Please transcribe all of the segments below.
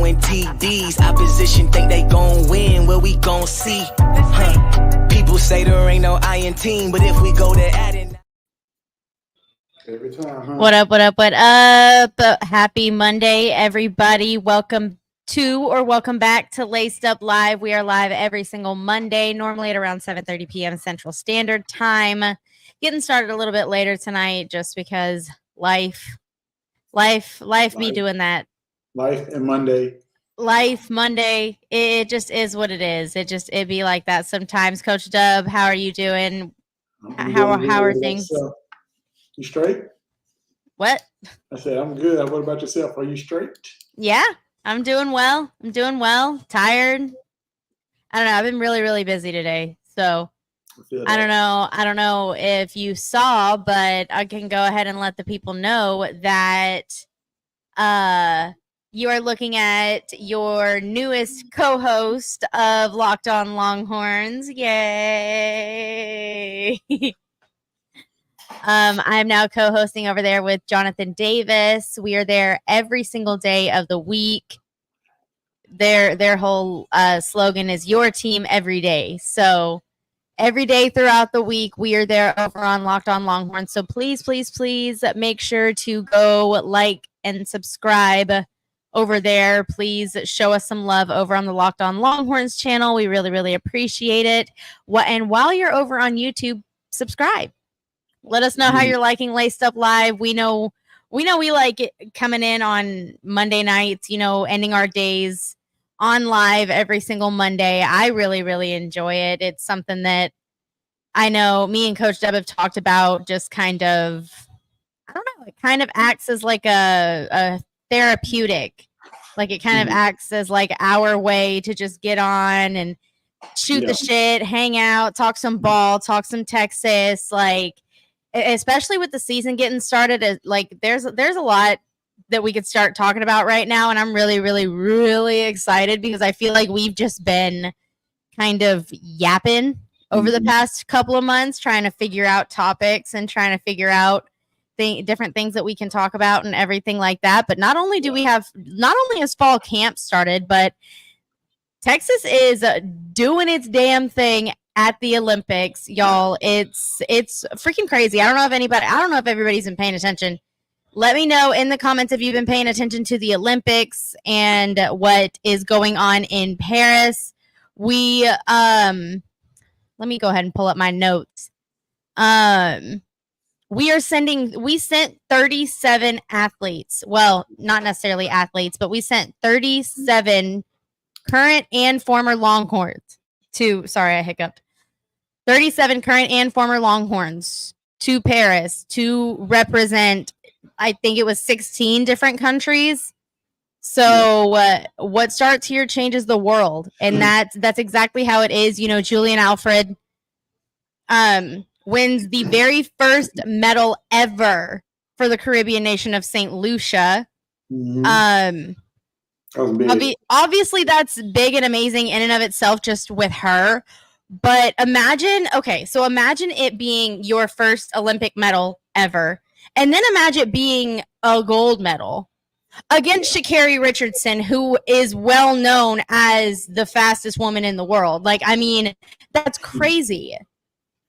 throwing TDs. Opposition think they gon' win, well we gon' see. People say there ain't no I in team, but if we go to adding. Every time, huh? What up? Happy Monday, everybody. Welcome back to LacedUp Live. We are live every single Monday, normally at around 7:30 p.m. Central Standard Time. Getting started a little bit later tonight just because life be doing that. Life and Monday. Life Monday, it just is what it is. It be like that sometimes. Coach Dub, how are you doing? How are things? You straight? What? I said, I'm good. What about yourself? Are you straight? Yeah, I'm doing well. Tired. I don't know. I've been really busy today. So I don't know if you saw, but I can go ahead and let the people know that you are looking at your newest co-host of Locked On Longhorns. Yay. I'm now co-hosting over there with Jonathan Davis. We are there every single day of the week. Their whole slogan is your team every day. So every day throughout the week, we are there over on Locked On Longhorns. So please make sure to go like and subscribe over there. Please show us some love over on the Locked On Longhorns channel. We really appreciate it. And while you're over on YouTube, subscribe. Let us know how you're liking LacedUp Live. We know we like it coming in on Monday nights, ending our days on live every single Monday. I really enjoy it. It's something that I know me and Coach Deb have talked about, just kind of, I don't know, it kind of acts as like a therapeutic. Like it kind of acts as like our way to just get on and shoot the shit, hang out, talk some ball, talk some Texas, like especially with the season getting started, like there's a lot that we could start talking about right now, and I'm really excited because I feel like we've just been kind of yapping over the past couple of months, trying to figure out topics and trying to figure out different things that we can talk about and everything like that. But not only has fall camp started, but Texas is doing its damn thing at the Olympics, y'all. It's freaking crazy. I don't know if everybody's been paying attention. Let me know in the comments if you've been paying attention to the Olympics and what is going on in Paris. We let me go ahead and pull up my notes. We sent 37 athletes. Well, not necessarily athletes, but we sent 37 current and former Longhorns sorry, I hiccuped. 37 current and former Longhorns to Paris to represent, I think it was 16 different countries. So what starts here changes the world. And that's exactly how it is. Julian Alfred wins the very first medal ever for the Caribbean nation of St. Lucia. Obviously that's big and amazing in and of itself just with her. But imagine it being your first Olympic medal ever. And then imagine it being a gold medal against Sha'Carri Richardson, who is well known as the fastest woman in the world. Like, I mean, that's crazy.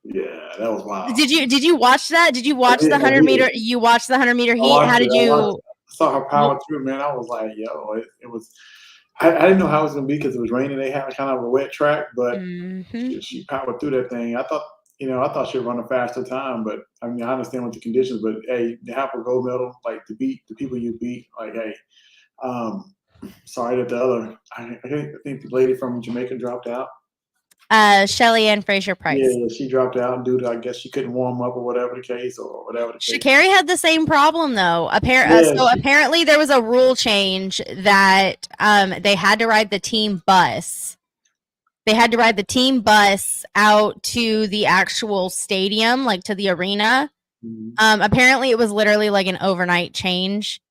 Yeah, that was wild. Did you watch that? Did you watch the 100 meter? You watched the 100 meter heat? How did you? I saw her power through, man. I was like, yo, it was. I didn't know how it was gonna be because it was raining. They had kind of a wet track, but she powered through that thing. I thought she would run a faster time, but I mean, I understand what the conditions. But hey, to have a gold medal, like to beat the people you beat, like hey, sorry that the other, I think the lady from Jamaica dropped out. Shelly Ann Fraser-Price. Yeah, she dropped out due to, I guess she couldn't warm up or whatever the case. Sha'Carri had the same problem though. Apparently there was a rule change that they had to ride the team bus. They had to ride the team bus out to the actual stadium, like to the arena. Apparently it was literally like an overnight change.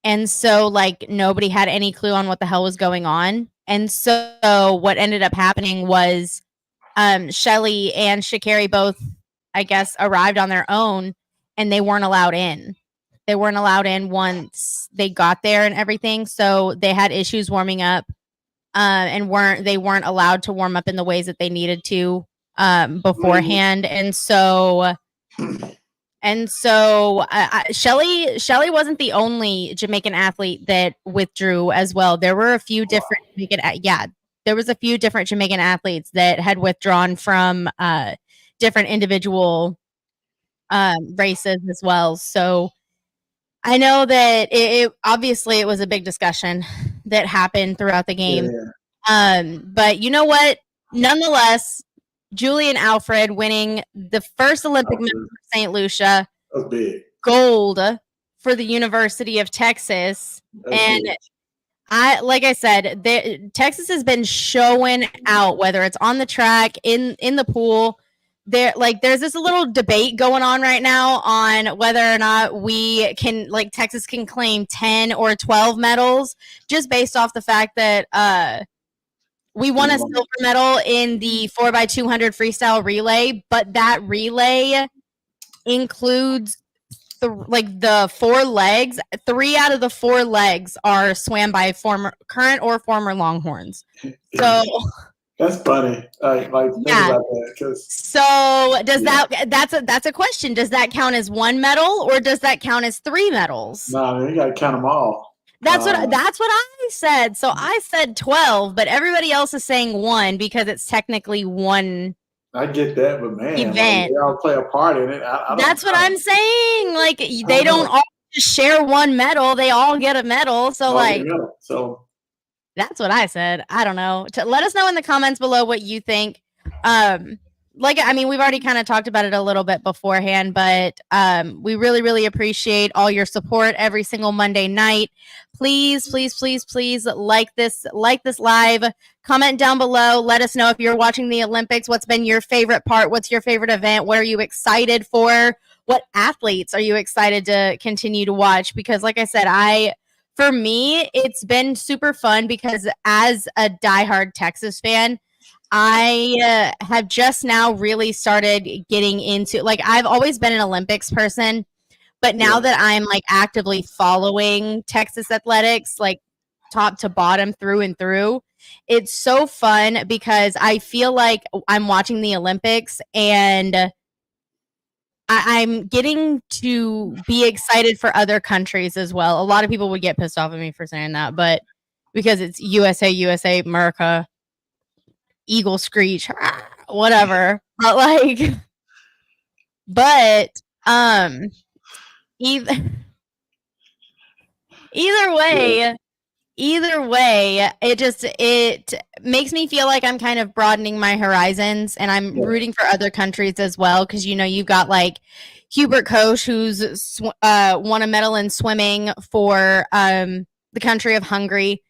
And so like nobody had any clue on what the hell was going on. And so what ended up happening was Shelly and Sha'Carri both, I guess, arrived on their own and they weren't allowed in. They weren't allowed in once they got there and everything. So they had issues warming up, and weren't allowed to warm up in the ways that they needed to beforehand. And so Shelly wasn't the only Jamaican athlete that withdrew as well. There were a few different there was a few different Jamaican athletes that had withdrawn from different individual races as well. So I know that it obviously it was a big discussion that happened throughout the game. But you know what? Nonetheless, Julian Alfred winning the first Olympic medal for St. Lucia. That's big. Gold for the University of Texas. That's big. Like I said, Texas has been showing out, whether it's on the track, in the pool. There's this little debate going on right now on whether or not Texas can claim 10 or 12 medals, just based off the fact that we won a silver medal in the 4x200 freestyle relay, but that relay includes the 4 legs. 3 out of the 4 legs are swam by current or former Longhorns. So that's funny. Think about that. So that's a question. Does that count as 1 medal or does that count as 3 medals? No, you got to count them all. That's what I said. So I said 12, but everybody else is saying 1 because it's technically 1. I get that, but man, event. They all play a part in it. That's what I'm saying. They don't all just share 1 medal; they all get a medal. So that's what I said. I don't know. Let us know in the comments below what you think. We've already kind of talked about it a little bit beforehand, but we really, really appreciate all your support every single Monday night. Please, please, please, please like this live. Comment down below. Let us know if you're watching the Olympics. What's been your favorite part? What's your favorite event? What are you excited for? What athletes are you excited to continue to watch? Because like I said, for me, it's been super fun because as a diehard Texas fan, I have just now really started getting into, I've always been an Olympics person, but now that I'm actively following Texas athletics, top to bottom, through and through, it's so fun because I feel like I'm watching the Olympics and I'm getting to be excited for other countries as well. A lot of people would get pissed off at me for saying that, but because it's USA, America, Eagle Screech, whatever. But either way, it makes me feel like I'm kind of broadening my horizons, and I'm rooting for other countries as well. Because you've got Hubert Koch, who's won a medal in swimming for the country of Hungary.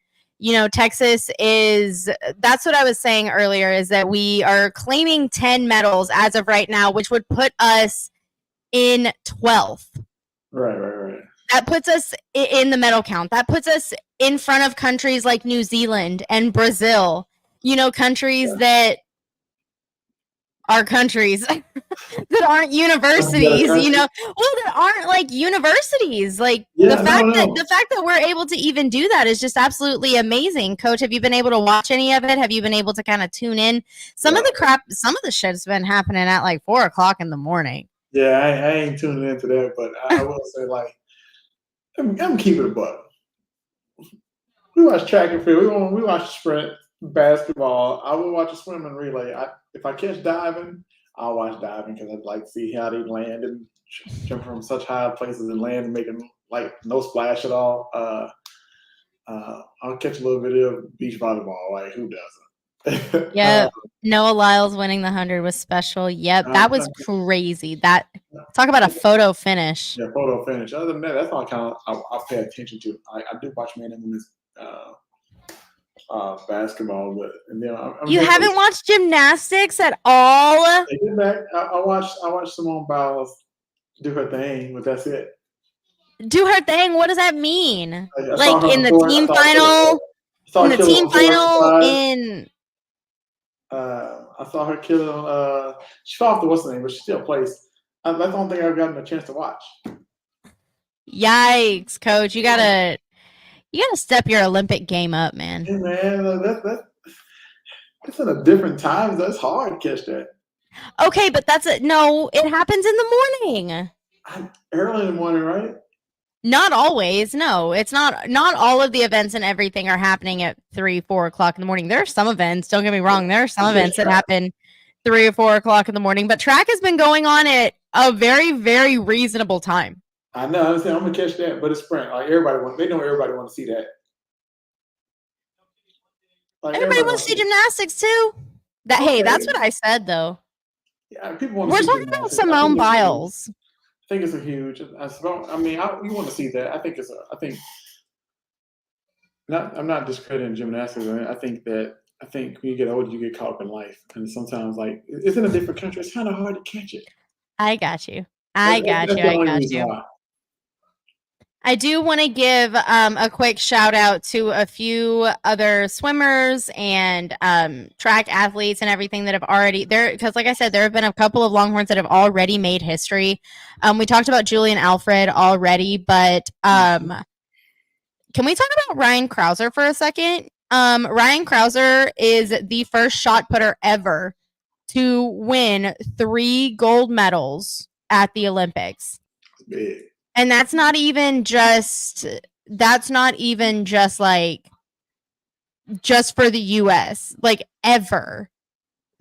Texas that's what I was saying earlier, is that we are claiming 10 medals as of right now, which would put us in 12th. Right. That puts us in the medal count. That puts us in front of countries like New Zealand and Brazil, countries that are countries that aren't universities, that aren't universities. The fact that we're able to even do that is just absolutely amazing. Coach, have you been able to watch any of it? Have you been able to kind of tune in? Some of the shit's been happening at 4:00 in the morning. Yeah, I ain't tuning into that, but I will say I'm keeping it buck. We watch track and field. We watch sprint, basketball. I will watch a swim and relay. If I catch diving, I'll watch diving because I'd like to see how they land and jump from such high places and land and making no splash at all. I'll catch a little video of beach volleyball. Who doesn't? Yeah, Noah Lyles winning the 100 was special. Yep, that was crazy. Talk about a photo finish. Yeah, photo finish. Other than that, that's all I'll pay attention to. I do watch men and women's basketball, but you haven't watched gymnastics at all? I watched Simone Biles do her thing, but that's it. Do her thing? What does that mean? In the team final? In the team final I saw her kill she fell off the what's the name, but she still plays. That's the only thing I've gotten a chance to watch. Yikes, coach. You gotta step your Olympic game up, man. Hey, man, that's in a different time. That's hard to catch that. Okay, but no, it happens in the morning. Early in the morning, right? Not always. No, it's not all of the events and everything are happening at 3, 4 o'clock in the morning. There are some events, don't get me wrong, there are some events that happen 3 or 4 o'clock in the morning, but track has been going on at a very, very reasonable time. I know. I'm saying I'm gonna catch that, but it's sprint. Like they know everybody want to see that. Like everybody wants to see gymnastics too. That's what I said though. Yeah, people want to We're see talking about Simone Biles. I think it's a huge. I mean, you want to see that. I think I'm not discrediting gymnastics. I think when you get older, you get caught up in life, and sometimes like it's in a different country. It's kind of hard to catch it. I got you. I got you. I do want to give a quick shout out to a few other swimmers and track athletes and everything that have already there. Because like I said, there have been a couple of Longhorns that have already made history. We talked about Julian Alfred already, but can we talk about Ryan Krauser for a second? Ryan Krauser is the first shot putter ever to win 3 gold medals at the Olympics. Big. And that's not even just like just for the US, like ever.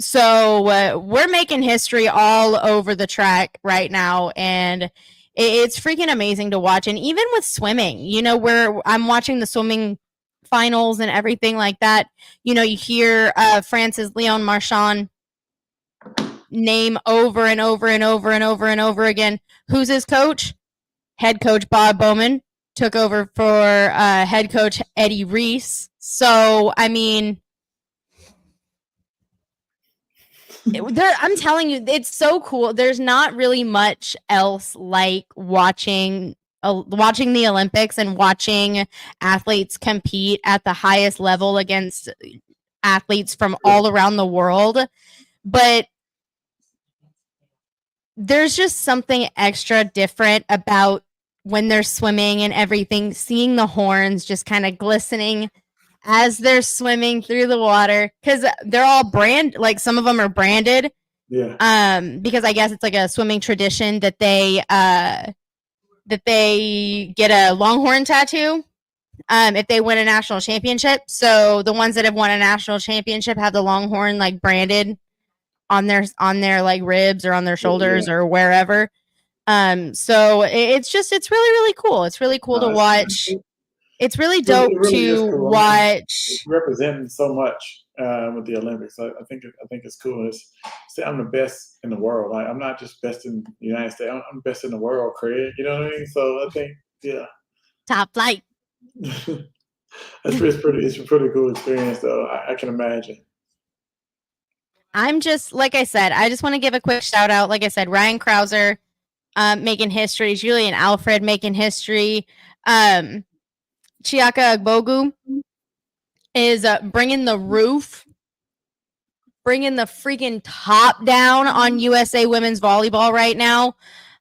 So we're making history all over the track right now, and it's freaking amazing to watch. And even with swimming, where I'm watching the swimming finals and everything like that, you hear France's Leon Marchand name over and over and over and over and over again. Who's his coach? Head coach Bob Bowman took over for head coach Eddie Reese. So, I mean, I'm telling you, it's so cool. There's not really much else like watching the Olympics and watching athletes compete at the highest level against athletes from all around the world. But there's just something extra different about when they're swimming and everything, seeing the horns just kind of glistening as they're swimming through the water, because they're all like some of them are branded. Yeah. Because I guess it's like a swimming tradition that they get a Longhorn tattoo if they win a national championship. So the ones that have won a national championship have the Longhorn like branded on their like ribs or on their shoulders or wherever. So it's really, really cool. It's really cool to watch. It's really dope to watch. It's representing so much with the Olympics. I think it's cool. I'm the best in the world. Like I'm not just best in the United States. I'm best in the world, Craig. You know what I mean? So I think, yeah. Top flight. It's a pretty cool experience, though. I can imagine. I'm just, like I said, I just want to give a quick shout out. Like I said, Ryan Krauser making history, Julian Alfred making history. Chiaka Agbogu is bringing the freaking top down on USA women's volleyball right now.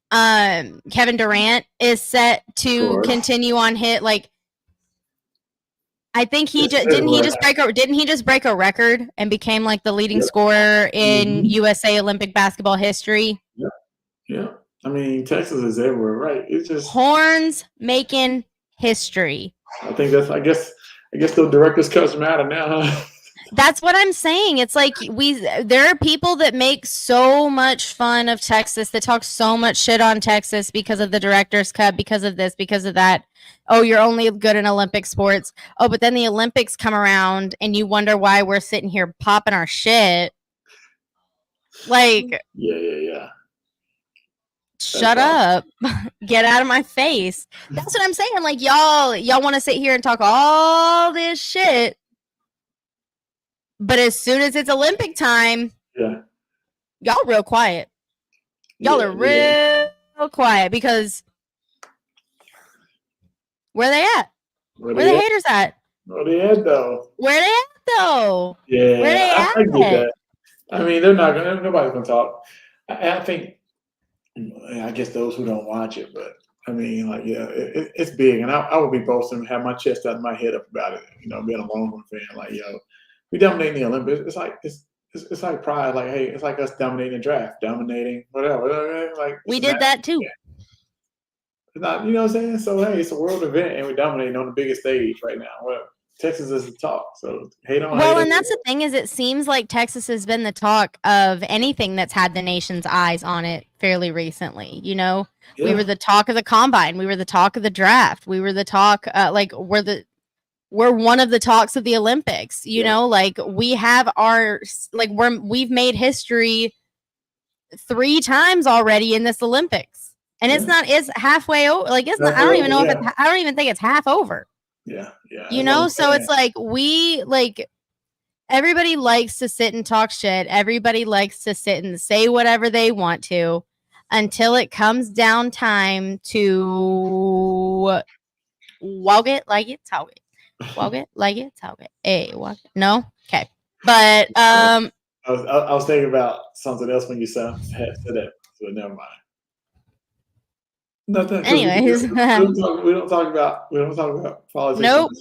Kevin Durant is set to continue on hit. Like, I think didn't he just break a record and became like the leading scorer in USA Olympic basketball history? Yeah. I mean, Texas is everywhere, right? It's just horns making history. I think I guess the director's cuts matter now, huh? That's what I'm saying. It's like there are people that make so much fun of Texas, that talk so much shit on Texas because of the director's cut, because of this, because of that. Oh, you're only good in Olympic sports. Oh, but then the Olympics come around and you wonder why we're sitting here popping our shit. Like, yeah. Shut up. Get out of my face. That's what I'm saying. Like, y'all want to sit here and talk all this shit, but as soon as it's Olympic time, y'all real quiet. Y'all are real quiet, because where they at? Where the haters at? Where they at, though? Where they at, though? Yeah, where they at? I get that. I mean, nobody's gonna talk. I think, I guess those who don't watch it, but I mean, like, yeah, it's big, and I would be boasting, and have my chest out and my head up about it. Being a Longhorn fan, like, we dominating the Olympics. It's like pride. Like, hey, it's like us dominating the draft, dominating whatever. Like, We it's a did that too. It's not, you know what I'm saying? So hey, it's a world event, and we're dominating on the biggest stage right now. Well, Texas is the talk, so hate on. Well, and that's the thing is, it seems like Texas has been the talk of anything that's had the nation's eyes on it fairly recently. We were the talk of the combine. We were the talk of the draft. We were the talk. We're one of the talks of the Olympics. Like we have we've made history 3 times already in this Olympics. And it's halfway over. Like it's not. I don't even know if I don't even think it's half over. Yeah. So it's like everybody likes to sit and talk shit. Everybody likes to sit and say whatever they want to until it comes down time to walk it like it, talk it. Walk it like it, talk it. Hey, walk it. No? Okay. But I was thinking about something else when you said that, so never mind. Nothing. Anyways, we don't talk about politics. Nope.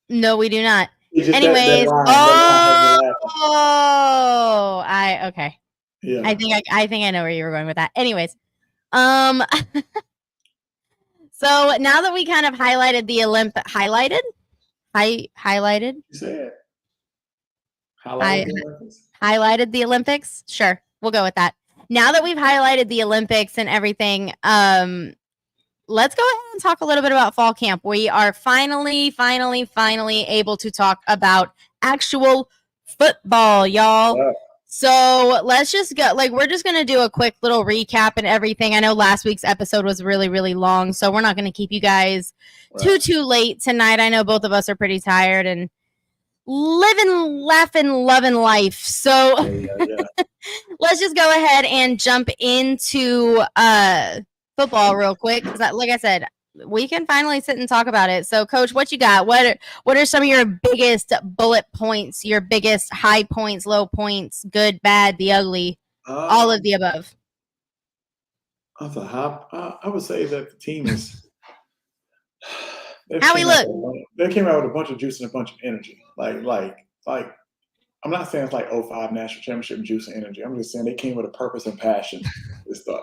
No, we do not. Anyways, okay. Yeah. I think I know where you were going with that. Anyways, so now that we kind of highlighted the highlighted. You said highlighted the Olympics. Sure, we'll go with that. Now that we've highlighted the Olympics and everything, let's go ahead and talk a little bit about fall camp. We are finally able to talk about actual football, y'all. Yeah. So let's just go. We're just going to do a quick little recap and everything. I know last week's episode was really, really long, so we're not going to keep you guys too late tonight. I know both of us are pretty tired and living, laughing, loving life. So let's just go ahead and jump into football real quick. Like I said, we can finally sit and talk about it. So, Coach, what you got? What are some of your biggest bullet points, your biggest high points, low points, good, bad, the ugly, all of the above? I would say that the team is. How we look? They came out with a bunch of juice and a bunch of energy. Like I'm not saying it's like 05 national championship juice and energy. I'm just saying they came with a purpose and passion.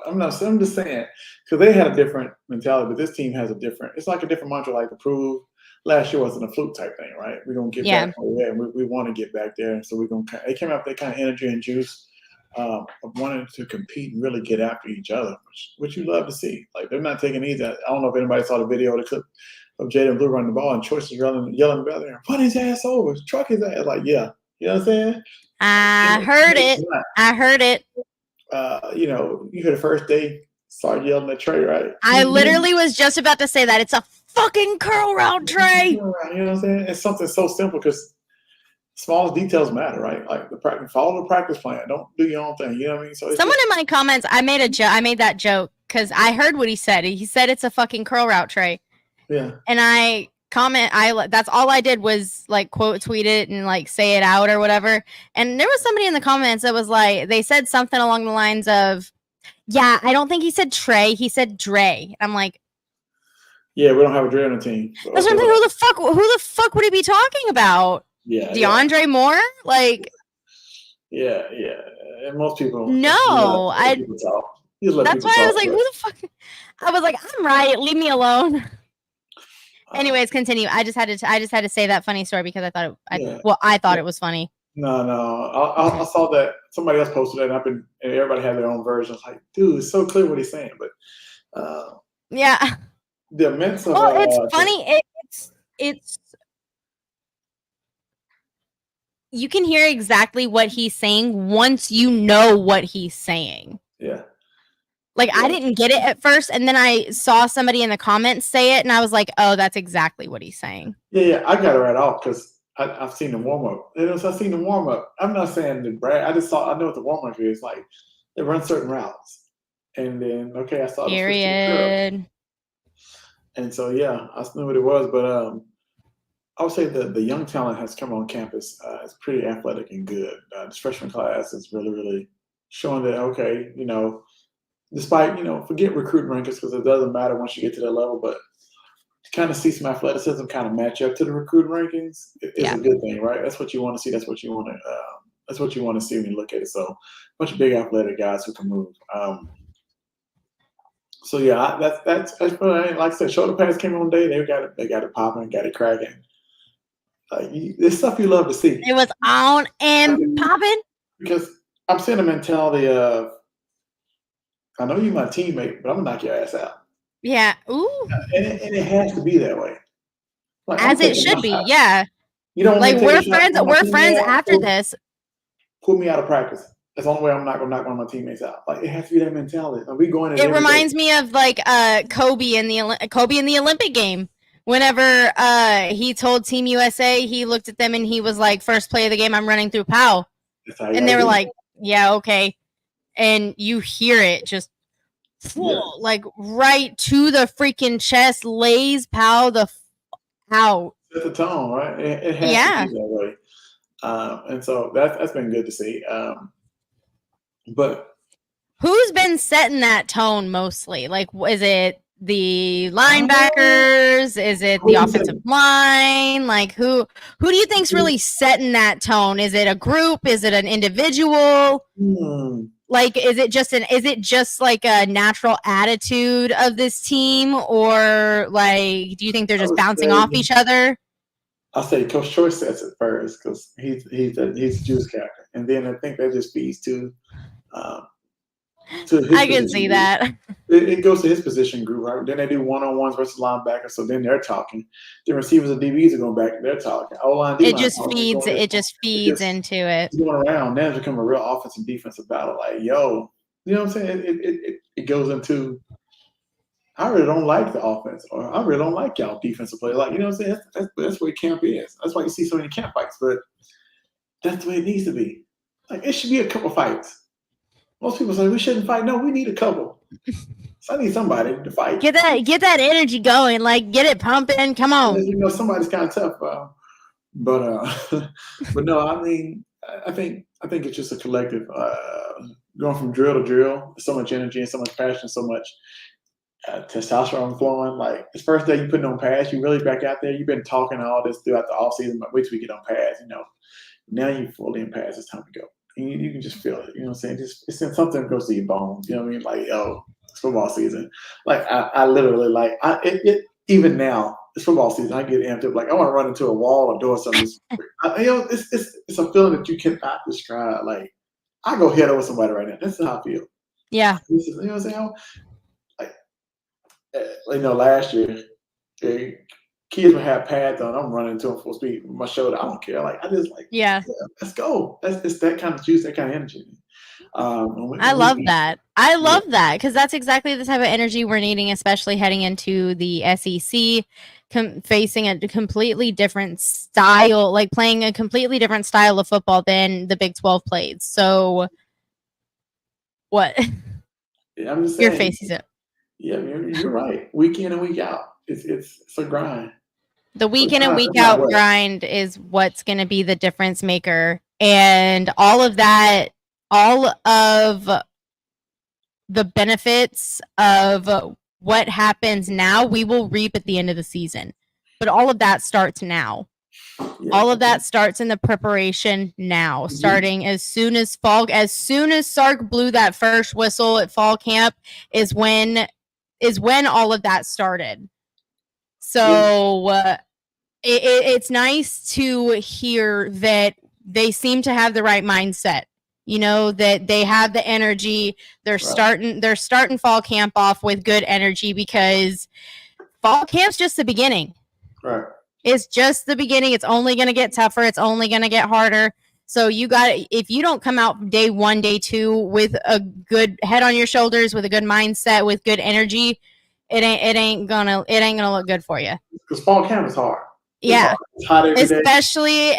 I'm just saying because they had a different mentality, but this team has a different. It's like a different mantra, like to prove. Last year wasn't a fluke type thing, right? We're gonna get back there, and we want to get back there, and so we're gonna. They came out with that kind of energy and juice of wanting to compete and really get after each other, which you love to see. Like they're not taking easy. I don't know if anybody saw the video, the clip of Jaden Blue running the ball and Choice is yelling about there, run his ass over, truck his ass. Like, yeah. You know what I'm saying? I heard it. You heard the first day start yelling at Trey, right? I literally was just about to say that. It's a fucking curl route, Trey. You know what I'm saying? It's something so simple because smallest details matter, right? Like follow the practice plan. Don't do your own thing. You know what I mean? So someone in my comments, I made that joke because I heard what he said. He said it's a fucking curl route, Trey. Yeah. And I that's all I did was quote tweet it and say it out or whatever. And there was somebody in the comments that was they said something along the lines of, yeah, I don't think he said Trey, he said Dre. I'm like, yeah, we don't have a Dre on the team. So that's what I'm thinking, who the fuck would he be talking about? Yeah. DeAndre Moore? Yeah. And most people No, that's why I was like, who the fuck? I was like, I'm right, leave me alone. Anyways, continue. I just had to say that funny story because I thought I thought it was funny. No. I saw that somebody else posted it, and everybody had their own version. It's like, dude, it's so clear what he's saying, but yeah, the immense of. Well, it's funny. It's you can hear exactly what he's saying once you know what he's saying. Yeah. I didn't get it at first, and then I saw somebody in the comments say it, and I was like, "Oh, that's exactly what he's saying." Yeah, I got it right off because I've seen the warm up. I've seen the warm up. I'm not saying the brag. I know what the warm up is. They run certain routes, and then I saw period. And so I knew what it was, but I would say the young talent has come on campus. It's pretty athletic and good. This freshman class is really, really showing that despite, forget recruiting rankings because it doesn't matter once you get to that level, but to kind of see some athleticism kind of match up to the recruiting rankings is a good thing, right? That's what you want to see. That's what you want to. That's what you want to see when you look at it. So, a bunch of big athletic guys who can move. So yeah, that's like I said. Shoulder pads came on day. They got it popping, got it cracking. There's stuff you love to see. It was on and popping. Because I'm seeing the mentality of, I know you're my teammate, but I'm gonna knock your ass out. Yeah. Ooh. And it has to be that way. Like, as it should be. Shot. Yeah. You don't like we're friends. We're friends after this. Pull me out of practice. That's the only way I'm not gonna knock one of my teammates out. Like, it has to be that mentality. Like, we going. It reminds me of like Kobe in the Olympic game. Whenever he told Team USA, he looked at them and he was like, "First play of the game, I'm running through Powell," and they were like, "Yeah, okay." And you hear it just like right to the freaking chest, lays Powell the out. Set the tone, right? It has to be that way. And so that's been good to see. But who's been setting that tone mostly? Like, is it the linebackers? Is it the offensive line? Like, who do you think's really setting that tone? Is it a group? Is it an individual? Like, is it just like a natural attitude of this team, or like, do you think they're just bouncing off each other? I'll say Coach Troy sets it first because he's a juice captain, and then I think that just feeds to his I can see that. It goes to his position group, right? Then they do one-on-ones versus linebackers, so then they're talking. The receivers and DBs are going back and they're talking. It just feeds into it. It's going around. Now it's become a real offensive defensive battle. Like, yo, you know what I'm saying? It goes into, I really don't like the offense, or I really don't like y'all defensive players. Like, you know what I'm saying? That's what camp is. That's why you see so many camp fights, but that's the way it needs to be. Like, it should be a couple fights. Most people say we shouldn't fight. No, we need a couple. So I need somebody to fight. Get that energy going. Like, get it pumping. Come on. Somebody's kind of tough. But no, I mean, I think it's just a collective going from drill to drill. So much energy and so much passion, so much testosterone flowing. Like, this first day you putting on pads, you really back out there. You've been talking all this throughout the off season, but wait till we get on pads. Now you fully in pads. It's time to go. And you can just feel it. You know what I'm saying? It's something that goes to your bones. You know what I mean? Like, it's football season. Like, I literally even now, it's football season. I get amped up. Like, I want to run into a wall or door something. It's a feeling that you cannot describe. Like, I go head over somebody right now. That's how I feel. Yeah. You know what I'm saying? Like, last year, kids would have pads on. I'm running into them full speed with my shoulder. I don't care. Like, I just yeah, let's go. It's that kind of juice, that kind of energy. I love that. I love that because that's exactly the type of energy we're needing, especially heading into the SEC, facing a completely different style, like playing a completely different style of football than the Big 12 played. So, what? Yeah, I'm just saying. Your face is it. Yeah, you're right. Week in and week out, it's a grind. The week in and week out grind is what's going to be the difference maker, and all of that. All of the benefits of what happens now, we will reap at the end of the season. But all of that starts now. Yeah. All of that starts in the preparation now, starting as soon as Sark blew that first whistle at fall camp is when all of that started. So it's nice to hear that they seem to have the right mindset. That they have the energy. They're starting fall camp off with good energy because fall camp's just the beginning. Right. It's just the beginning. It's only going to get tougher. It's only going to get harder. So if you don't come out day 1, day 2 with a good head on your shoulders, with a good mindset, with good energy, it ain't gonna look good for you. Because fall camp is hard. Yeah, it's hot every especially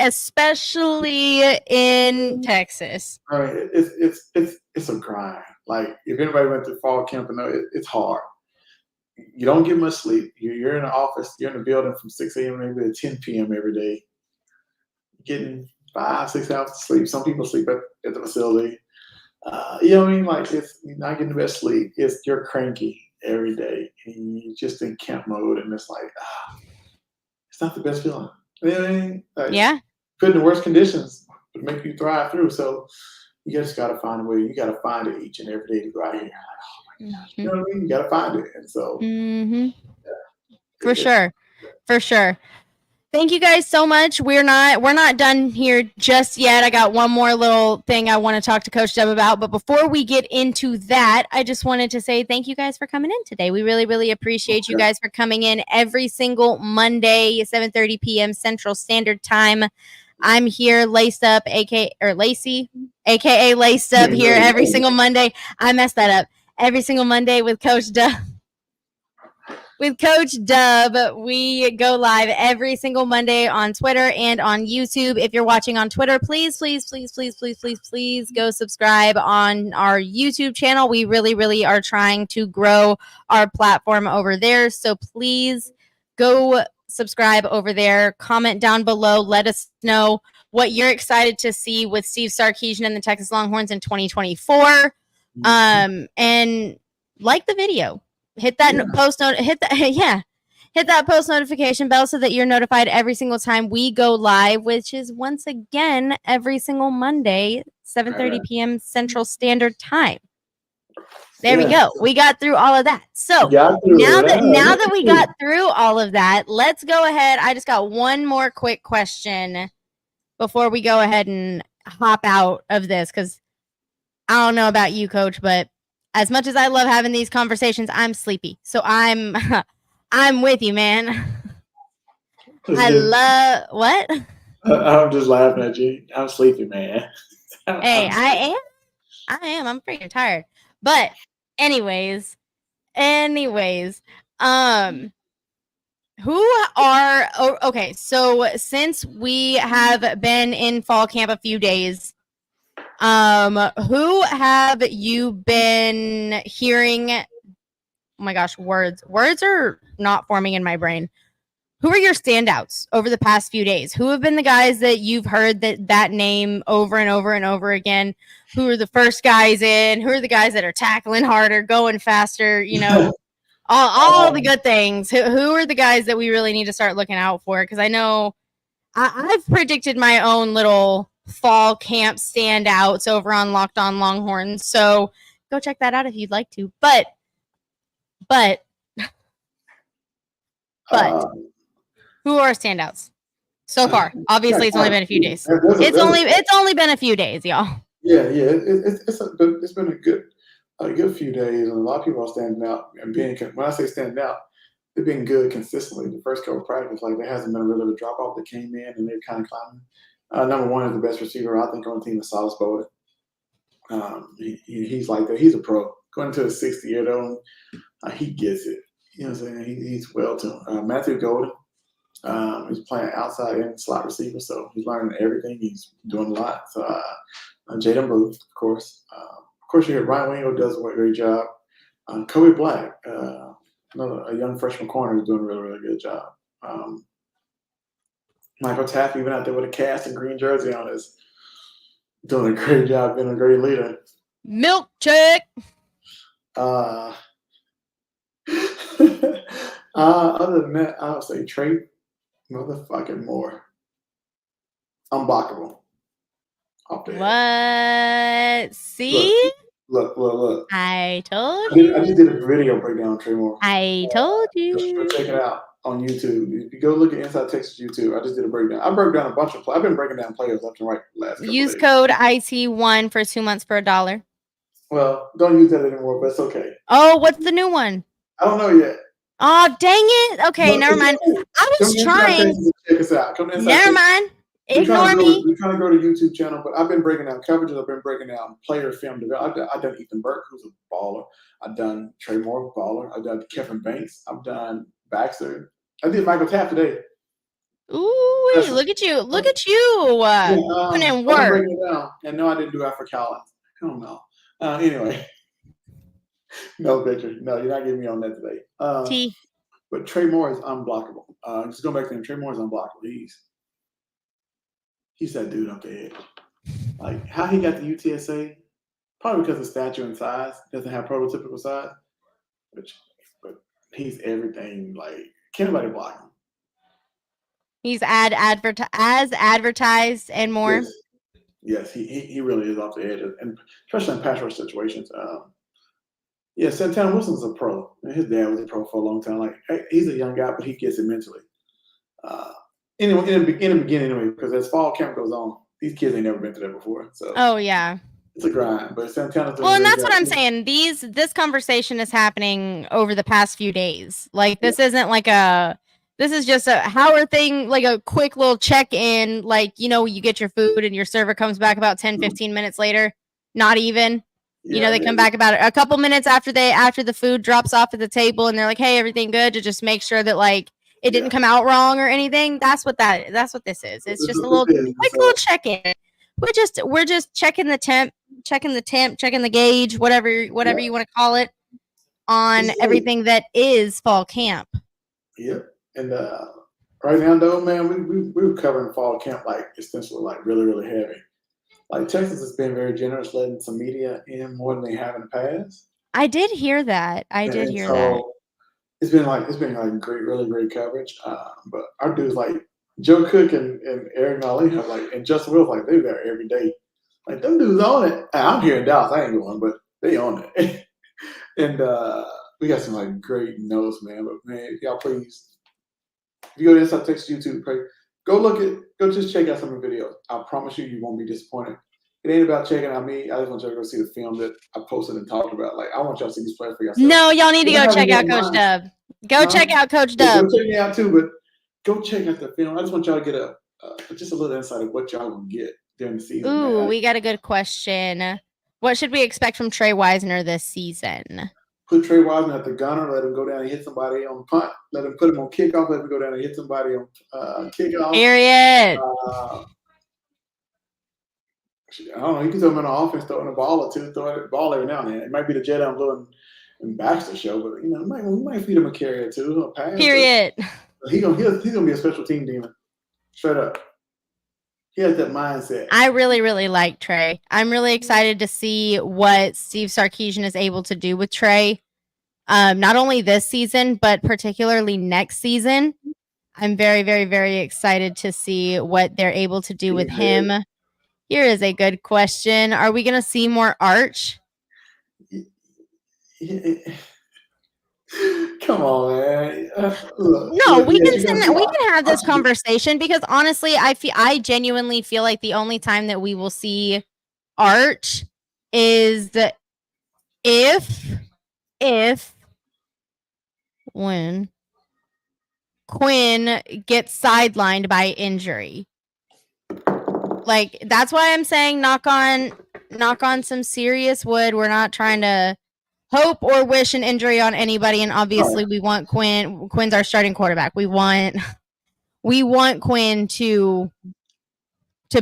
in Texas. I mean, it's a grind. Like, if anybody went through fall camp, it's hard. You don't get much sleep. You're in the office. You're in the building from 6 a.m. maybe to 10 p.m. every day. Getting 5-6 hours of sleep. Some people sleep at the facility. You know what I mean? Like you're not getting the best sleep. You're cranky every day, and you're just in camp mode, and it's like it's not the best feeling. You know what I mean? Like, Yeah. put in the worst conditions to make you thrive through. So you just got to find a way. You got to find it each and every day to go out here. You know what I mean? You got to find it, and so For sure. For sure. Thank you guys so much. We're not done here just yet. I got one more little thing I want to talk to Coach Deb about. But before we get into that, I just wanted to say thank you guys for coming in today. We really, really appreciate you guys for coming in every single Monday, 7:30 p.m. Central Standard Time. I'm here, LacedUp, Laci, aka LacedUp, here every single Monday. I messed that up. Every single Monday with Coach Dub. With Coach Dub, we go live every single Monday on Twitter and on YouTube. If you're watching on Twitter, please go subscribe on our YouTube channel. We really, really are trying to grow our platform over there. So please go subscribe over there. Comment down below. Let us know what you're excited to see with Steve Sarkisian and the Texas Longhorns in 2024. And like the video. Hit that hit that post notification bell so that you're notified every single time we go live, which is once again every single Monday, 7:30 p.m. Central Standard Time. There we go. We got through all of that. So now that we got through all of that, let's go ahead. I just got one more quick question before we go ahead and hop out of this, because I don't know about you, Coach, but as much as I love having these conversations, I'm sleepy. So I'm with you, man. I love what? I'm just laughing at you. I'm sleepy, man. Hey, I am. I'm freaking tired. But anyways, okay, so since we have been in fall camp a few days, who have you been hearing? Oh my gosh, words are not forming in my brain. Who are your standouts over the past few days? Who have been the guys that you've heard that name over and over and over again? Who are the first guys in? Who are the guys that are tackling harder, going faster? You know, all the good things. Who are the guys that we really need to start looking out for? Because I know I've predicted my own little fall camp standouts over on Locked On Longhorns. So go check that out if you'd like to. But who are standouts so far? Obviously, it's only been a few days. It's only been a few days, y'all. Yeah. It's been a good few days, and a lot of people are standing out. And when I say standing out, they've been good consistently. The first couple of practices, like there hasn't been a really a drop off that came in, and they're kind of climbing. Number one is the best receiver I think on the team is Silas Bowden. He's like that. He's a pro. Going into his 6th year though, he gets it. You know what I'm saying? He's well tuned. Matthew Golden, he's playing outside and slot receiver, so he's learning everything. He's doing a lot. So Jaden Booth, of course. Of course, you hear Ryan Wingo does a great job. Kobe Black, a young freshman corner, is doing a really, really good job. Michael Taff, even out there with a cast and green jersey on, is doing a great job, being a great leader. Milk check. Other than that, I would say Trey motherfucking Moore. Unblockable. What? See? Look. I told you. I just did a video breakdown on Trey Moore. I told you. Just check it out on YouTube. If you go look at Inside Texas YouTube, I just did a breakdown. I broke down a bunch of I've been breaking down players left and right last couple Use days. code IT1 for 2 months for $1. Well, don't use that anymore, but it's okay. Oh, what's the new one? I don't know yet. Oh, dang it. Okay, never mind. I was trying. Check us out. Never mind. Ignore me. We're trying to grow the YouTube channel, but I've been breaking down coverages. I've been breaking down player film development. I've done Ethan Burke, who's a baller. I've done Trey Moore, baller. I've done Kevin Banks. I've done Baxter. I did Michael Taft today. Ooh, look at you. Look at you. Putting in work. I'm breaking it down. And no, I didn't do Alfred Collins. I don't know. Anyway. No, Victor. No, you're not getting me on that today. T. But Trey Moore is unblockable. Just go back to him. Trey Moore is unblockable. He's that dude up the edge. Like how he got the UTSA, Probably because of stature and size. Doesn't have prototypical size. But he's everything. Like, can't nobody block him. He's as advertised and more. Yes, he really is off the edge, and especially in pass rush situations. Yeah, Santana Wilson's a pro. His dad was a pro for a long time. Like, he's a young guy, but he gets it mentally. Anyway, in the beginning, anyway, because as fall camp goes on, these kids ain't never been through that before. So, oh yeah, it's a grind. But Santana's well, and that's what I'm saying. This conversation is happening over the past few days. Like, this isn't like this is just a Howard thing, like a quick little check-in. Like, you get your food and your server comes back about 10, 15 minutes later. Not even. They come back about a couple minutes after the food drops off at the table, and they're like, "Hey, everything good?" To just make sure that like it didn't come out wrong or anything. That's what this is. It's just a little little check-in. We're just checking the temp, checking the gauge, whatever you want to call it, on everything that is fall camp. Yep. And right now, though, man, we were covering fall camp like essentially like really, really heavy. Like, Texas has been very generous, letting some media in more than they have in the past. I did hear that. It's been great, really great coverage. But our dudes like Joe Cook and Eric Nolly have and Justin Wills, like, they're there every day. Like, them dudes on it. I'm here in Dallas, I ain't going, but they on it. And we got some like great notes, man. But man, y'all please, if you go to Inside Texas YouTube, go just check out some of the videos. I promise you won't be disappointed. It ain't about checking out me. I just want y'all to go see the film that I posted and talked about. Like, I want y'all to see these players for yourself. No, y'all need to go check out Coach Dub. Check out Coach Dub. Go check me out too, but go check out the film. I just want y'all to get just a little insight of what y'all will get during the season. Ooh, we got a good question. What should we expect from Trey Wisner this season? Put Trey Wisner at the gunner. Let him go down and hit somebody on punt. Let him put him on kickoff. Let him go down and hit somebody on kickoff. Period. I don't know. You can throw him in the offense, throwing a ball or two, throw a ball every now and then. It might be the Jedi Blue and Baxter show, but we might feed him a carry or two, a pass. Period. He's gonna be a special team demon, straight up. He has that mindset. I really, really like Trey. I'm really excited to see what Steve Sarkisian is able to do with Trey. Not only this season, but particularly next season. I'm very, very, very excited to see what they're able to do with him. Here is a good question. Are we going to see more Arch? Come on, man. No, we can have this conversation, because honestly, I genuinely feel like the only time that we will see Arch is when Quinn gets sidelined by injury. Like, that's why I'm saying knock on some serious wood. We're not trying to hope or wish an injury on anybody, and obviously we want Quinn. Quinn's our starting quarterback. We want Quinn to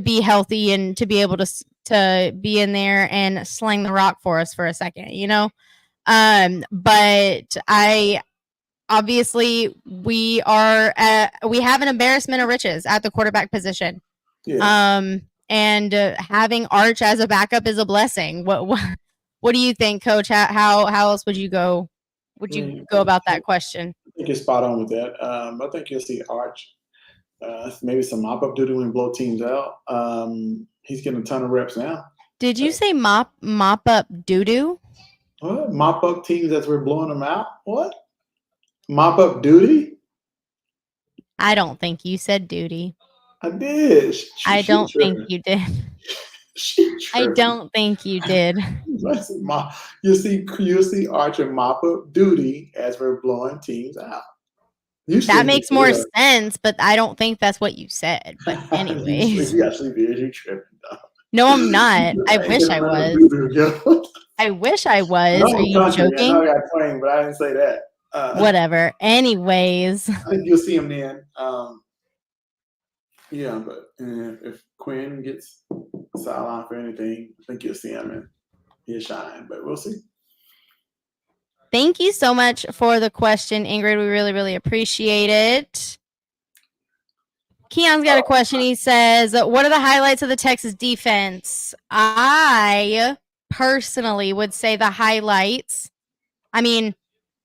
be healthy and to be able to be in there and sling the rock for us for a second, but obviously we have an embarrassment of riches at the quarterback position. Yeah. And having Arch as a backup is a blessing. What do you think, Coach? How else would you go? Go about that question? I think you're spot on with that. I think you'll see Arch, maybe some mop-up duty when blow teams out. He's getting a ton of reps now. Did you say mop-up doo-doo? What? Mop-up teams as we're blowing them out? What? Mop-up duty? I don't think you said duty. I did. I don't think you did. I don't think you did. You'll see Arch and mop-up duty as we're blowing teams out. That makes more sense, but I don't think that's what you said. But anyways. You actually did. You tripping, though. No, I'm not. I wish I was. I wish I was. Are you joking? I got playing, but I didn't say that. Whatever. Anyways. I think you'll see him then. Yeah, but if Quinn gets sidelined for anything, I think you'll see him and he'll shine, but we'll see. Thank you so much for the question, Ingrid. We really, really appreciate it. Keon's got a question. He says, what are the highlights of the Texas defense? I personally would say the highlights. I mean,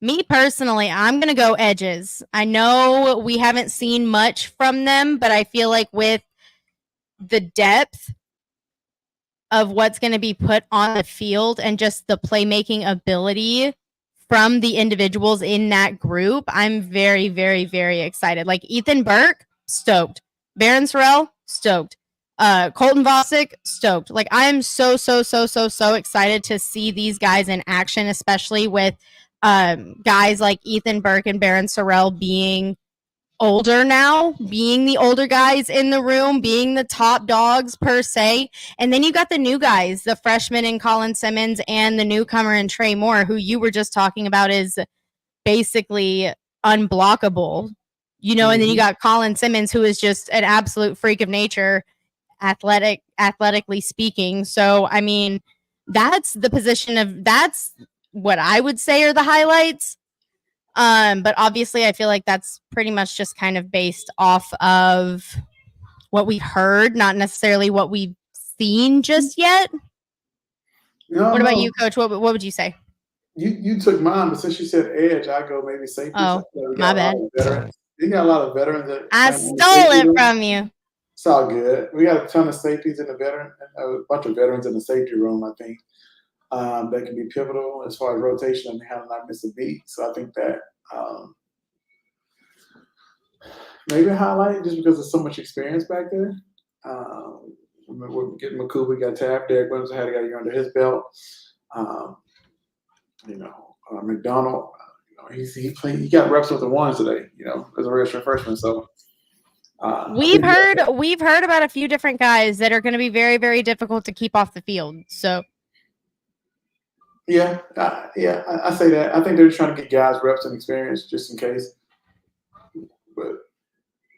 me personally, I'm going to go edges. I know we haven't seen much from them, but I feel like with the depth of what's going to be put on the field and just the playmaking ability from the individuals in that group, I'm very, very, very excited. Like Ethan Burke, stoked. Baron Sorrell, stoked. Colton Vosick, stoked. Like I'm so excited to see these guys in action, especially with guys like Ethan Burke and Baron Sorrell being older now, being the older guys in the room, being the top dogs per se. And then you got the new guys, the freshman in Colin Simmons and the newcomer in Trey Moore, who you were just talking about is basically unblockable, you know. And then you got Colin Simmons, who is just an absolute freak of nature, athletically speaking. So, I mean, that's what I would say are the highlights. But obviously I feel like that's pretty much just kind of based off of what we heard, not necessarily what we've seen just yet. What about you, Coach? What would you say? You took mine, but since you said edge, I go maybe safety. Oh, my bad. You got a lot of veterans. That I stole it from you. It's all good. We got a ton of safeties in the a bunch of veterans in the safety room, I think. That can be pivotal as far as rotation and how to not miss a beat. So I think that maybe a highlight just because there's so much experience back there. We're getting McCool, we got Taft, Derek Williams had a guy under his belt. McDonald, he got reps with the ones today, as a redshirt freshman. So we've heard about a few different guys that are going to be very, very difficult to keep off the field. So. Yeah, I say that. I think they're trying to get guys reps and experience just in case. But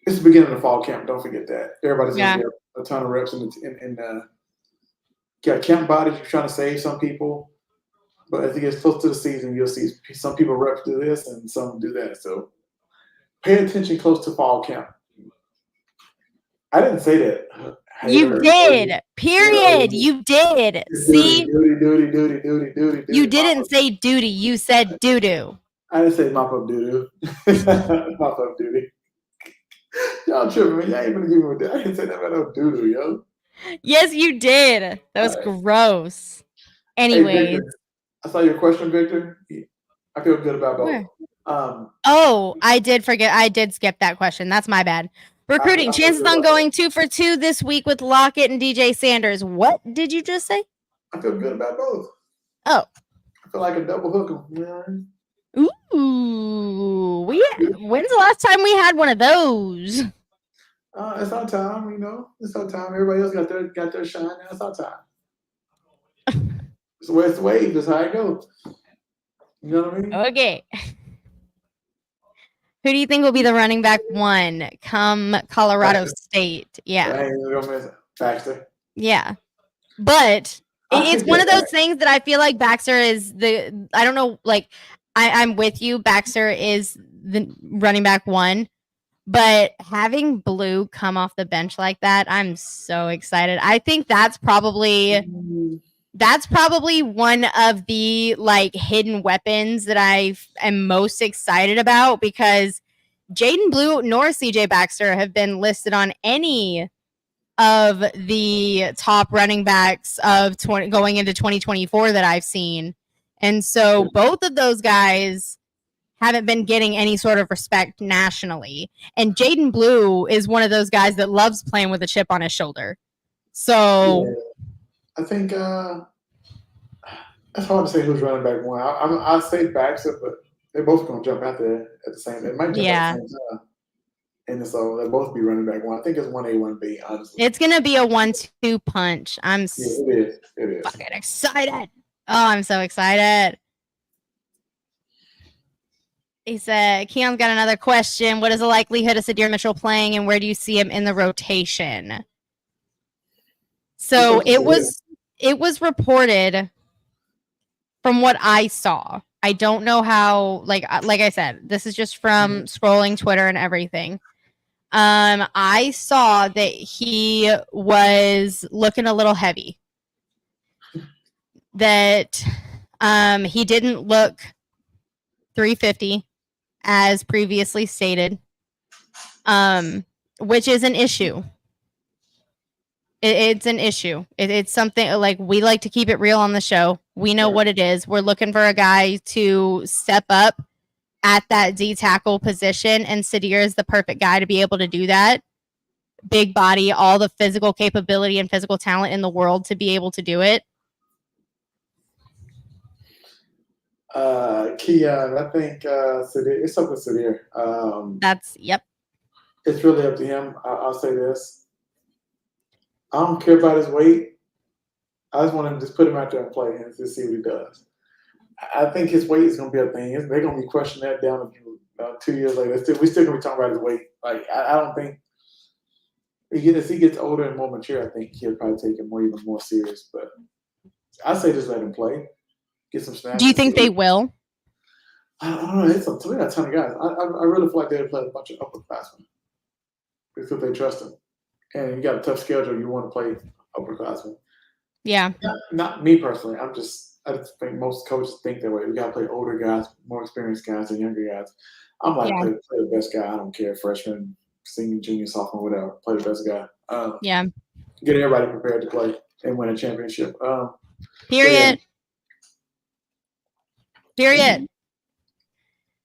it's the beginning of the fall camp. Don't forget that. Everybody's going to get a ton of reps in got camp bodies. You're trying to save some people. But as it gets close to the season, you'll see some people reps do this and some do that. So pay attention close to fall camp. I didn't say that. You did. Period. You did. See? Duty. You didn't say duty. You said doo-doo. I didn't say mop up doo-doo. Mop up duty. Y'all tripping, man. Y'all ain't gonna give me that. I didn't say that about no doo-doo, yo. Yes, you did. That was gross. Anyways. Hey, Victor, I saw your question, Victor. I feel good about both. I did forget. I did skip that question. That's my bad. Recruiting. Chances on going 2 for 2 this week with Lockett and DJ Sanders. What did you just say? I feel good about both. Oh. I feel like a double hook. Man. Ooh. When's the last time we had one of those? It's our time, It's our time. Everybody else got their shine. Now it's our time. It's the way it's the wave. That's how it goes. You know what I mean? Okay. Who do you think will be the running back 1 come Colorado State? Yeah. Baxter. Yeah. But it's one of those things that I feel like Baxter is I don't know, like, I'm with you. Baxter is the running back 1. But having Blue come off the bench like that, I'm so excited. I think that's probably one of the like hidden weapons that I am most excited about, because Jaden Blue nor CJ Baxter have been listed on any of the top running backs of going into 2024 that I've seen. And so both of those guys haven't been getting any sort of respect nationally. And Jaden Blue is one of those guys that loves playing with a chip on his shoulder. So I think it's hard to say who's running back 1. I say Baxter, but they're both going to jump out there at the same. It might jump at the same time. And so they'll both be running back 1. I think it's 1A, 1B, honestly. It's going to be a 1-2 punch. I'm it is. Fucking excited. Oh, I'm so excited. He said, Keon's got another question. What is the likelihood of Sadir Mitchell playing, and where do you see him in the rotation? So it was reported from what I saw. I don't know how, like I said, this is just from scrolling Twitter and everything. I saw that he was looking a little heavy. that he didn't look 350 as previously stated, which is an issue. It's an issue. It's something like we like to keep it real on the show. We know what it is. We're looking for a guy to step up at that D tackle position, and Sadir is the perfect guy to be able to do that. Big body, all the physical capability and physical talent in the world to be able to do it. Keon, I think Sadir, it's up to Sadir. That's yep. It's really up to him. I'll say this. I don't care about his weight. I just want him to just put him out there and play and just see what he does. I think his weight is going to be a thing. They're going to be questioning that down 2 years later. We're still going to be talking about his weight. Like I don't think as he gets older and more mature, I think he'll probably take it even more serious. But I say just let him play, get some snaps. Do you think they will? I don't know. It's a ton of guys. I really feel like they'll play a bunch of upperclassmen because they trust him. And you got a tough schedule. You want to play upperclassmen. Yeah. Not me personally. I just think most coaches think that way. We got to play older guys, more experienced guys, and younger guys. I'm like, play the best guy. I don't care. Freshman, senior, junior, sophomore, whatever. Play the best guy. Get everybody prepared to play and win a championship. Period. Period.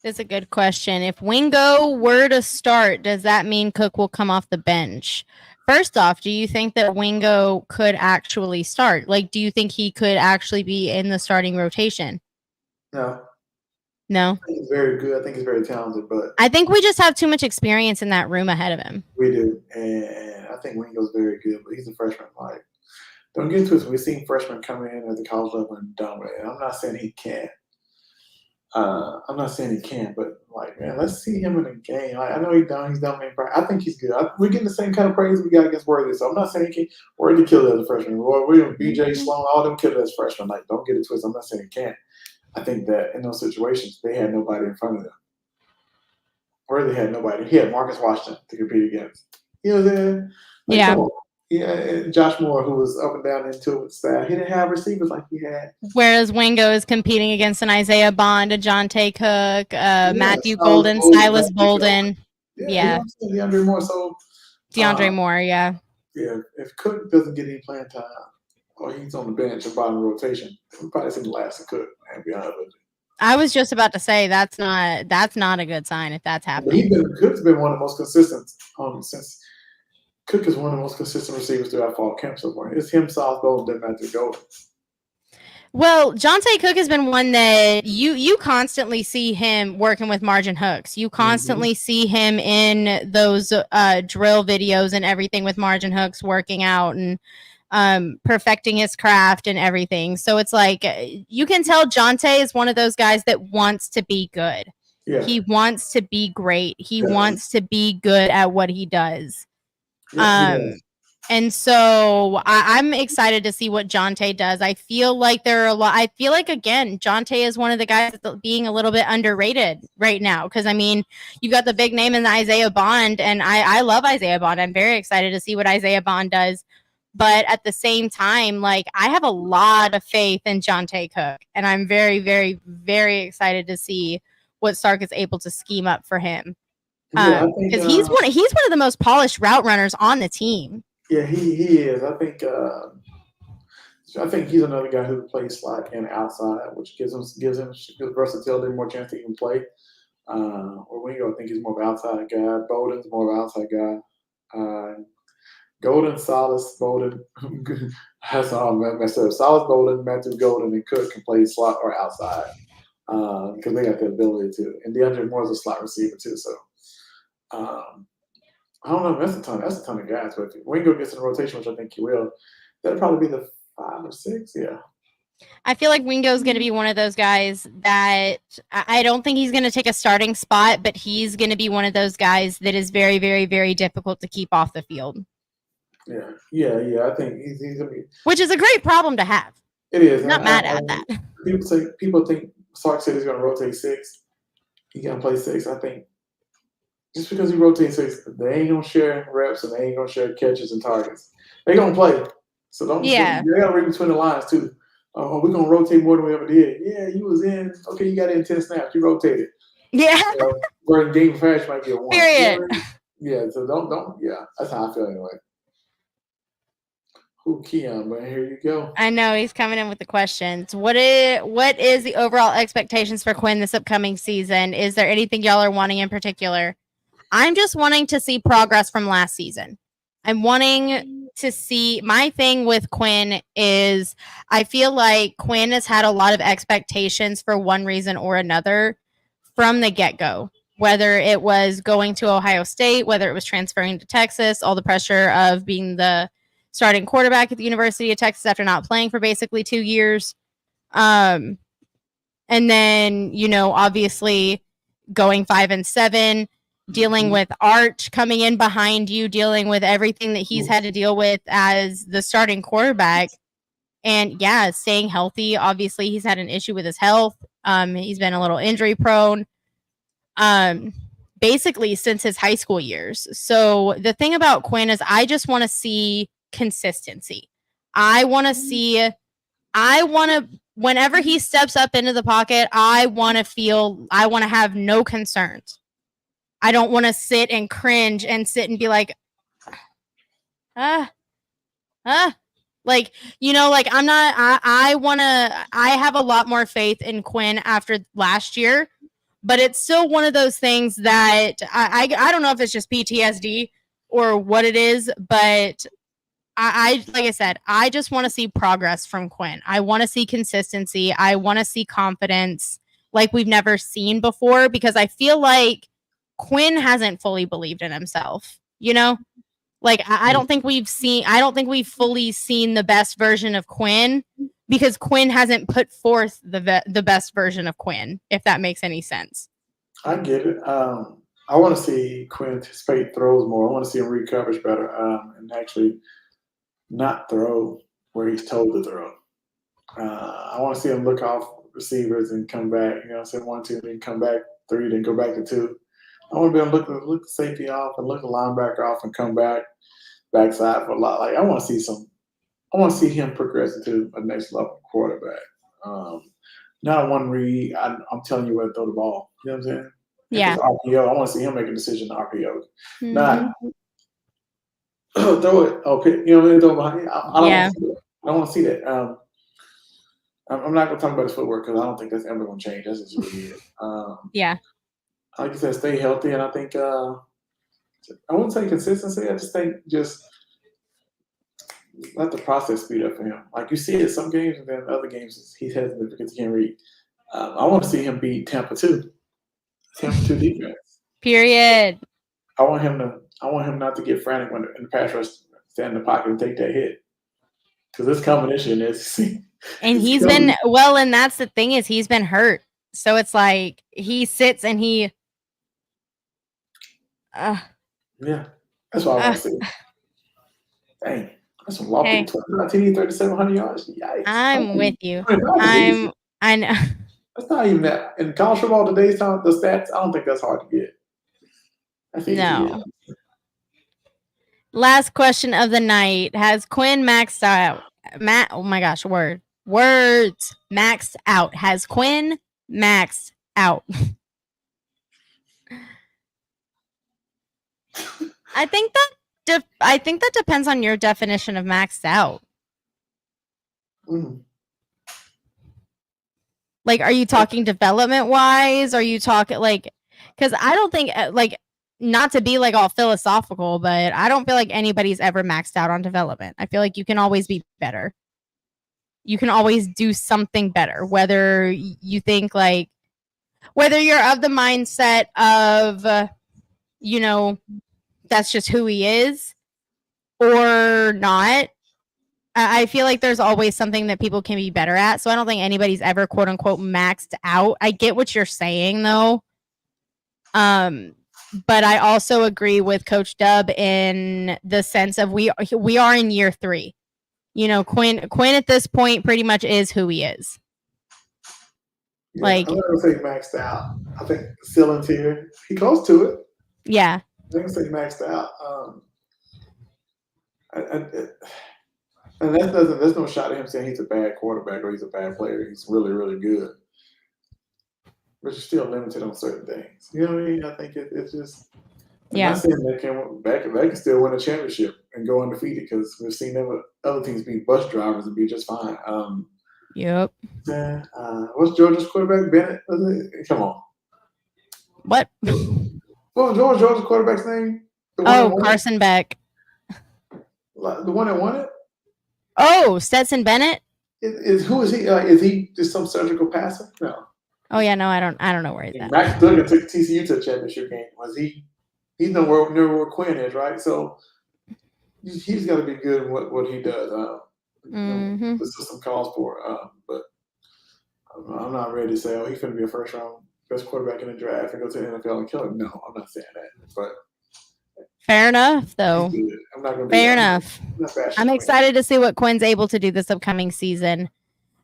That's a good question. If Wingo were to start, does that mean Cook will come off the bench? First off, do you think that Wingo could actually start? Like, do you think he could actually be in the starting rotation? No. No? I think he's very good. I think he's very talented, but I think we just have too much experience in that room ahead of him. We do. And I think Wingo's very good, but he's a freshman. Like, don't get twisted. We've seen freshmen come in at the college level and dominate. I'm not saying he can't. But like, man, let's see him in a game. Like, I know he's dominating. I think he's good. We're getting the same kind of praise we got against Worthy. So I'm not saying he can't. Worthy killed it as a freshman. Roy Williams, BJ Sloan, all them killed it as freshmen. Like, don't get it twisted. I'm not saying he can't. I think that in those situations, they had nobody in front of them. Worthy had nobody. He had Marcus Washington to compete against. You know what I'm saying? Like, yeah. Yeah, and Josh Moore, who was up and down into it with staff, he didn't have receivers like he had. Whereas Wingo is competing against an Isaiah Bond, a Jonte Cook, Matthew Golden, Silas Bolden. Yeah. DeAndre Moore. So DeAndre Moore, yeah. Yeah, if Cook doesn't get any playing time, or he's on the bench or bottom rotation, we'll probably see the last of Cook, man, be honest with you. I was just about to say that's not a good sign if that's happening. Cook's been one of the most consistent since. Cook is one of the most consistent receivers throughout fall camp so far. It's him, South Golden, and Matthew Golden. Well, Jonte Cook has been one that you constantly see him working with margin hooks. You constantly see him in those drill videos and everything with margin hooks, working out and perfecting his craft and everything. So it's like you can tell Jonte is one of those guys that wants to be good. Yeah. He wants to be great. He wants to be good at what he does. And so I'm excited to see what Jonte does. I feel like again, Jonte is one of the guys that's being a little bit underrated right now. Because I mean, you got the big name in the Isaiah Bond, and I love Isaiah Bond. I'm very excited to see what Isaiah Bond does. But at the same time, like, I have a lot of faith in Jonte Cook, and I'm very, very, very excited to see what Sark is able to scheme up for him. Because he's one of the most polished route runners on the team. Yeah, he is. I think he's another guy who plays slot and outside, which gives him versatility, more chance he can play. Or Wingo, I think he's more of an outside guy. Bolden's more of an outside guy. Golden, Silas, Bolden. That's all messed up. Silas, Bolden, Matthew Golden, and Cook can play slot or outside because they got the ability to. And DeAndre Moore is a slot receiver too, so. I don't know. That's a ton of guys. But if Wingo gets in the rotation, which I think he will, that'll probably be the 5 or 6. Yeah. I feel like Wingo's going to be one of those guys that I don't think he's going to take a starting spot, but he's going to be one of those guys that is very, very, very difficult to keep off the field. Yeah. I think he's going to be. Which is a great problem to have. It is. I'm not mad at that. People think Sark said he's going to rotate 6. He's going to play 6. I think. Just because he rotates 6, they ain't gonna share reps and they ain't gonna share catches and targets. They gonna play, so don't. Yeah, they gotta read between the lines too. Oh, we're gonna rotate more than we ever did. Yeah, you was in. Okay, you got in 10 snaps. You rotated. Yeah. Where in game of fashion might be a 1. Period. Yeah. So don't. Yeah, that's how I feel anyway. Who Keon? But here you go. I know he's coming in with the questions. What is the overall expectations for Quinn this upcoming season? Is there anything y'all are wanting in particular? I'm just wanting to see progress from last season. I'm wanting to see, my thing with Quinn is I feel like Quinn has had a lot of expectations for one reason or another from the get-go. Whether it was going to Ohio State, whether it was transferring to Texas, all the pressure of being the starting quarterback at the University of Texas after not playing for basically 2 years. And then, obviously going 5-7, dealing with Arch coming in behind you, dealing with everything that he's had to deal with as the starting quarterback. And yeah, staying healthy. Obviously, he's had an issue with his health. He's been a little injury prone. Basically since his high school years. So the thing about Quinn is I just want to see consistency. Whenever he steps up into the pocket, I want to have no concerns. I don't want to sit and cringe and sit and be like, like, I'm not, I have a lot more faith in Quinn after last year, but it's still one of those things that I don't know if it's just PTSD or what it is, but like I said, I just want to see progress from Quinn. I want to see consistency. I want to see confidence like we've never seen before, because I feel like Quinn hasn't fully believed in himself, Like I don't think we've fully seen the best version of Quinn, because Quinn hasn't put forth the best version of Quinn, if that makes any sense. I get it. I want to see Quinn anticipate throws more. I want to see him read coverage better, and actually not throw where he's told to throw. I want to see him look off receivers and come back. 1, 2, then come back 3, then go back to 2. I want to be able to look the safety off and look the linebacker off and come backside for a lot. Like I want to see him progress into a next level quarterback. Not a one read. I'm telling you where to throw the ball. You know what I'm saying? Yeah. If it's RPO, I want to see him make a decision to RPO. Mm-hmm. Not throw it. Okay, throw behind. I don't want to see that. I'm not going to talk about his footwork because I don't think that's ever going to change. That's just what he is. Yeah. Like you said, stay healthy, and I think I wouldn't say consistency. I just think let the process speed up for him. Like you see it some games, and then other games he hesitant because he can't read. I want to see him beat Tampa 2. Tampa 2 defense. Period. I want him not to get frantic when in the pass rush, stand in the pocket and take that hit. Because this combination is. And he's been and that's the thing is he's been hurt. So it's like he sits and he. Yeah, that's what I want to see. Dang, that's some lofty 3,700 yards. Yikes! I'm with you. I know. That's not even that. In college football today's time, the stats, I don't think that's hard to get. That's easy to get. Last question of the night. Has Quinn maxed out? Oh my gosh, words maxed out. Has Quinn maxed out? I think that depends on your definition of maxed out. Mm-hmm. Like, are you talking development wise? Are you talking because I don't think not to be all philosophical, but I don't feel like anybody's ever maxed out on development. I feel like you can always be better. You can always do something better, whether you think whether you're of the mindset of, that's just who he is or not. I feel like there's always something that people can be better at. So I don't think anybody's ever quote unquote maxed out. I get what you're saying though. But I also agree with Coach Dub in the sense of we are in year 3. Quinn at this point pretty much is who he is. Yeah, I'm not gonna say maxed out. I think ceiling's here. He goes to it. Yeah. I'm gonna say maxed out. And there's no shot at him saying he's a bad quarterback or he's a bad player. He's really, really good. But you're still limited on certain things. You know what I mean? I think it's just. I'm not saying they can still win a championship and go undefeated because we've seen them other teams be bus drivers and be just fine. Yep. What's Georgia's quarterback? Bennett? Come on. What? What was Georgia's quarterback's name? Carson Beck. The one that won it? Oh, Stetson Bennett? Who is he? Is he just some surgical passer? No. Oh yeah, no, I don't know where he's at. Max Duggan took TCU to the championship game. Was he? He's nowhere near where Quinn is, right? So he's got to be good in what he does. The system calls for. But I'm not ready to say, he's going to be a first round best quarterback in the draft and go to the NFL and kill him. No, I'm not saying that. But fair enough, though. I'm not going to. Fair enough. I'm excited to see what Quinn's able to do this upcoming season.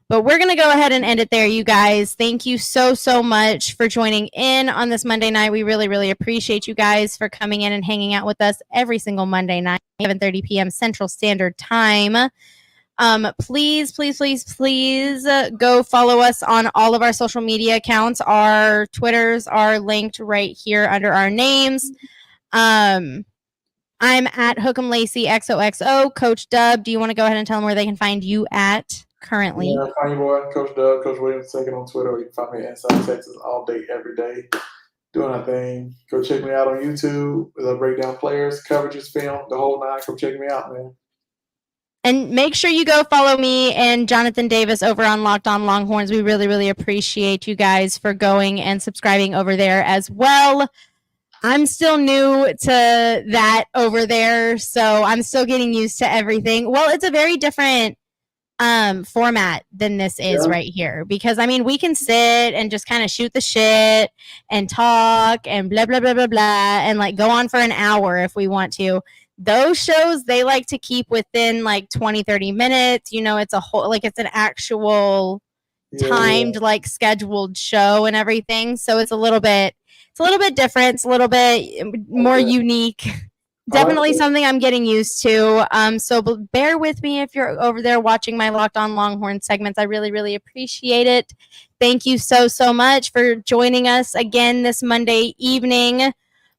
But we're going to go ahead and end it there, you guys. Thank you so, so much for joining in on this Monday night. We really, really appreciate you guys for coming in and hanging out with us every single Monday night, 7:30 p.m. Central Standard Time. Please go follow us on all of our social media accounts. Our Twitters are linked right here under our names. I'm at Hook'em Laci XOXO. Coach Dub, do you want to go ahead and tell them where they can find you at currently? Yeah, find your boy, Coach Dub, Coach Williams II on Twitter. You can find me at Inside Texas all day, every day, doing our thing. Go check me out on YouTube as I break down players, coverages, film, the whole nine. Come check me out, man. And make sure you go follow me and Jonathan Davis over on Locked On Longhorns. We really, really appreciate you guys for going and subscribing over there as well. I'm still new to that over there, so I'm still getting used to everything. Well, it's a very different format than this is right here, because I mean, we can sit and just kind of shoot the shit and talk and blah blah blah blah blah and like go on for an hour if we want to. Those shows, they like to keep within like 20-30 minutes. You know, it's a whole, like, it's an actual timed like scheduled show and everything, so it's a little bit different. It's a little bit more unique. Definitely something I'm getting used to. So bear with me if you're over there watching my Locked On Longhorn segments. I really, really appreciate it. Thank you so, so much for joining us again this Monday evening.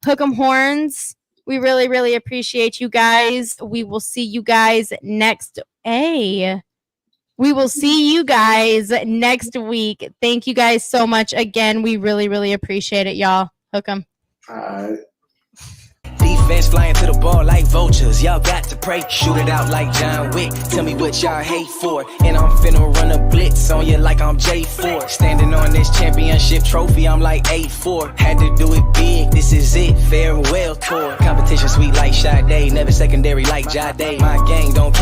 Hook'em Horns, we really, really appreciate you guys. We will see you guys next. We will see you guys next week. Thank you guys so much again. We really, really appreciate it, y'all. Hook'em. All right. Defense flying to the ball like vultures. Y'all got to pray. Shoot it out like John Wick. Tell me what y'all hate for. And I'm finna run a blitz on you like I'm J4. Standing on this championship trophy, I'm like 8-4. Had to do it big. This is it. Farewell tour. Competition sweet like Sade. Never secondary like Jade. My gang don't